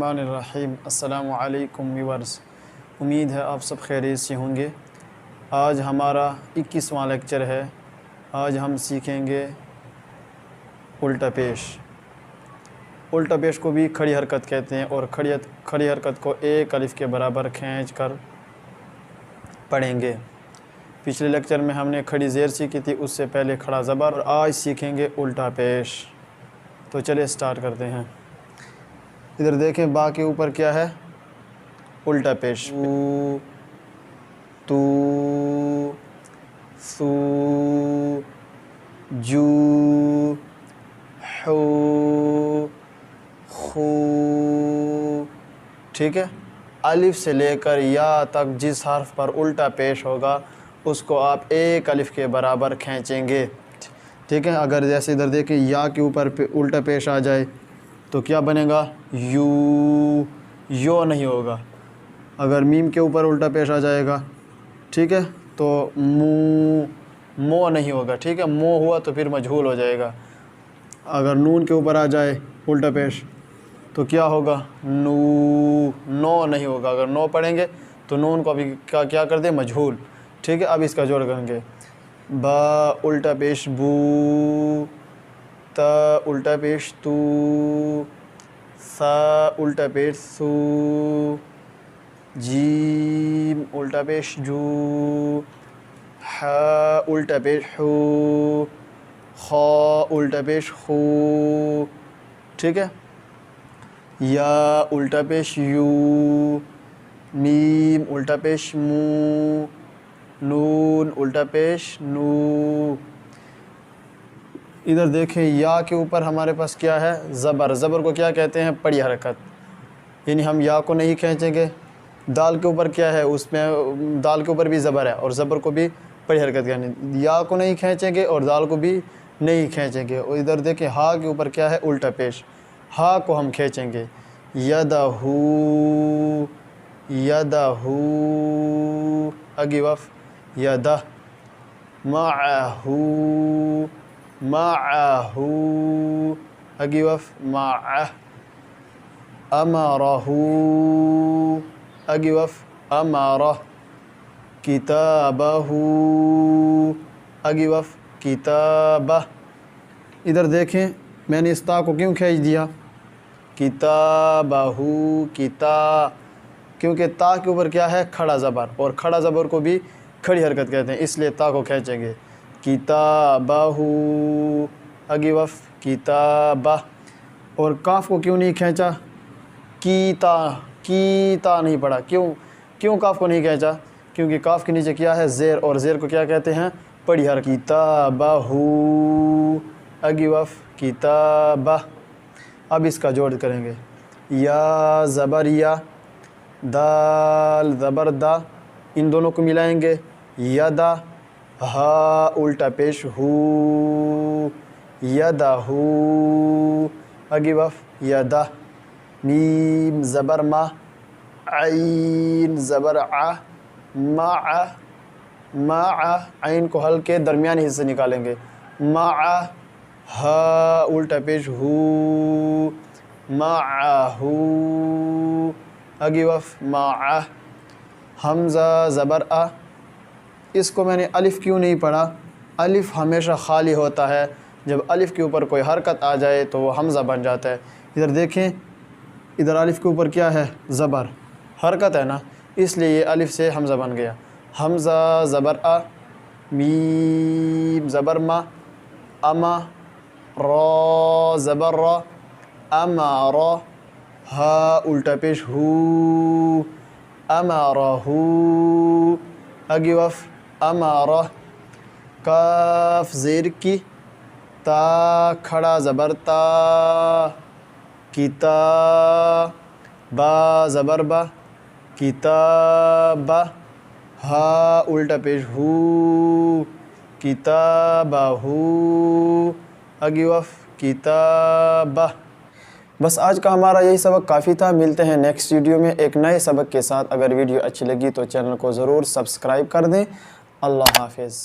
बिस्मिल्लाहिर्रहमानिर्रहीम। अस्सलामु अलैकुम व्यूअर्स, उम्मीद है आप सब खैरियत से होंगे। आज हमारा 21वां लेक्चर है। आज हम सीखेंगे उल्टा पेश। उल्टा पेश को भी खड़ी हरकत कहते हैं और खड़ी हरकत को एक अलिफ के बराबर खींच कर पढ़ेंगे। पिछले लेक्चर में हमने खड़ी ज़ेर सीखी थी, उससे पहले खड़ा ज़बर, और आज सीखेंगे उल्टा पेश। तो चलिए स्टार्ट करते हैं। इधर देखें, बा के ऊपर क्या है? उल्टा पेश। तू, सू, जू, हू, खू। ठीक है। अलिफ से लेकर या तक जिस हर्फ पर उल्टा पेश होगा उसको आप एक अलिफ के बराबर खींचेंगे। ठीक है। अगर जैसे इधर देखें, या के ऊपर उल्टा पेश आ जाए तो क्या बनेगा? यू, यो नहीं होगा। अगर मीम के ऊपर उल्टा पेश आ जाएगा, ठीक है, तो मू, मो नहीं होगा। ठीक है। मो हुआ तो फिर मजहूल हो जाएगा। अगर नून के ऊपर आ जाए उल्टा पेश तो क्या होगा? नू, नो नहीं होगा। अगर नो पढ़ेंगे तो नून को अभी क्या कर दे? मजहूल। ठीक है। अब इसका जोड़ करेंगे। बा उल्टा पेश बू, ता उल्टा पेश तू, सा उल्टा पेश सू, जीम उल्टा पेश जू, हा उल्टा पेश हू, खा उल्टा पेश खू। ठीक है। या उल्टा पेश यू, मीम उल्टा पेश मू, नून उल्टा पेश नू। इधर देखें, या के ऊपर हमारे पास क्या है? ज़बर। ज़बर को क्या कहते हैं? पड़ी हरकत। यानी हम या को नहीं खींचेंगे। दाल के ऊपर क्या है? उसमें दाल के ऊपर भी ज़बर है और ज़बर को भी पड़ी हरकत कहनी। या को नहीं खींचेंगे और दाल को भी नहीं खींचेंगे। और इधर देखें, हा के ऊपर क्या है? उल्टा पेश। हा को हम खींचेंगे। यदहू, यदहू, अगी वफ़ यदा, माअहू, माअहू, अगी वफ़ माअह, अमरहू, अगी वफ़ अमरह, किताबहू, अगी वफ़ किताबह। इधर देखें, मैंने इस ता को क्यों खींच दिया? किताबहू, किता, क्योंकि ता के ऊपर क्या है? खड़ा ज़बर, और खड़ा ज़बर को भी खड़ी हरकत कहते हैं, इसलिए ता को खींचेंगे। किताबहू, अगी वफ़ किताबह। और काफ़ को क्यों नहीं खींचा? कीता, कीता नहीं पढ़ा। क्यों काफ़ को नहीं खींचा? क्योंकि काफ़ के नीचे क्या है? ज़ेर, और ज़ेर को क्या कहते हैं? पड़ी हरकत। किताबहू, अगी वफ़ किताबह। अब इसका जोड़ करेंगे। या ज़बर या, दाल ज़बर दा, इन दोनों को मिलाएंगे। यदा, हा उल्टा पेश हू, यदहू, अगी वफ़ यदा। मीम ज़बर मा, आइन ज़बर आ, माआ, माआ, आइन को हल्के दरमियानी हिस्से निकालेंगे। माआ, हा उल्टा पेश हू, माअहू, अगी वफ़ माअह। हमज़ा ज़बर आ, इसको मैंने अलिफ़ क्यों नहीं पढ़ा? अलिफ़ हमेशा खाली होता है, जब अलिफ़ के ऊपर कोई हरकत आ जाए तो वो हमज़ा बन जाता है। इधर देखें, इधर अलिफ़ के ऊपर क्या है? ज़बर, हरकत है ना, इसलिए ये अलिफ़ से हमज़ा बन गया। हमज़ा ज़बर आ, मीम ज़बर मा, अमा, रा ज़बर रा, अमारा, हा उल्टा पेश हू, अमारहू, अगी वफ़ अमारा। काफ ज़ेर की, ता खड़ा ज़बर ता, किता, बा ज़बर बा, किताबा, हा उल्टा पेश हू, किताबहू, अगी वफ़ किताबा। बस आज का हमारा यही सबक काफ़ी था। मिलते हैं नेक्स्ट वीडियो में एक नए सबक के साथ। अगर वीडियो अच्छी लगी तो चैनल को ज़रूर सब्सक्राइब कर दें। अल्लाह हाफ़िज़।